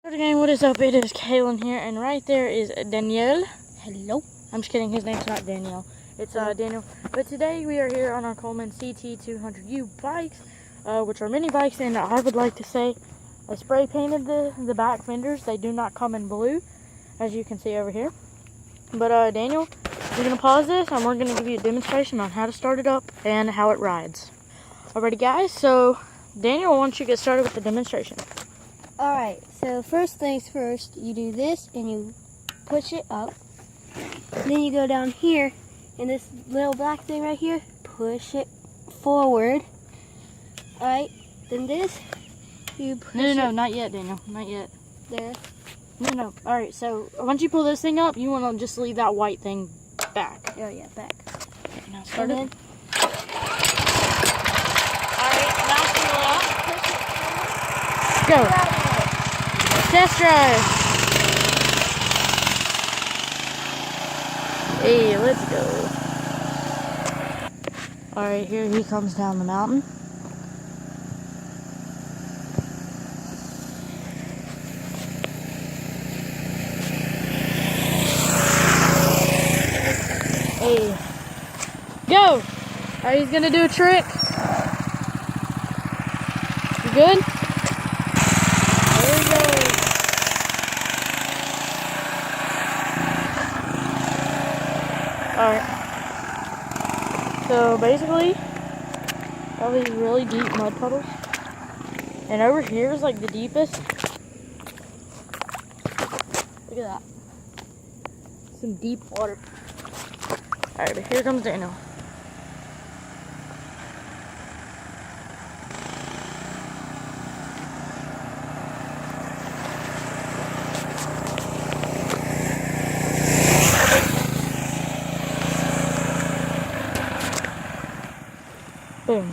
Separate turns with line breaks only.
Again, what is up? It is Kaylin here, and right there is Danielle.
Hello.
I'm just kidding, his name's not Danielle. It's Daniel. But today we are here on our Coleman CT200U bikes, which are mini bikes, and I would like to say I spray painted the back fenders. They do not come in blue, as you can see over here. But Daniel, we're going to pause this, and we're going to give you a demonstration on how to start it up and how it rides. Alrighty guys, so Daniel, why don't you get started with the demonstration?
Alright, so first things first, you do this and you push it up. Then you go down here, and this little black thing right here, push it forward. Alright, then this, you push
No, not yet, Daniel. Not yet.
there.
No. Alright, so once you pull this thing up, you want to just leave that white thing back.
Oh yeah, back.
Okay, now start it.
Alright,
now pull it up.
push it forward.
Go.
Right.
Test drive. Hey, let's go. Alright, here he comes down the mountain. Hey. Go! Alright, he's gonna do a trick. You good? There he goes. Alright. So basically, all these really deep mud puddles. And over here is like the deepest. Look at that. Some deep water. Alright, but here comes Daniel. Boom.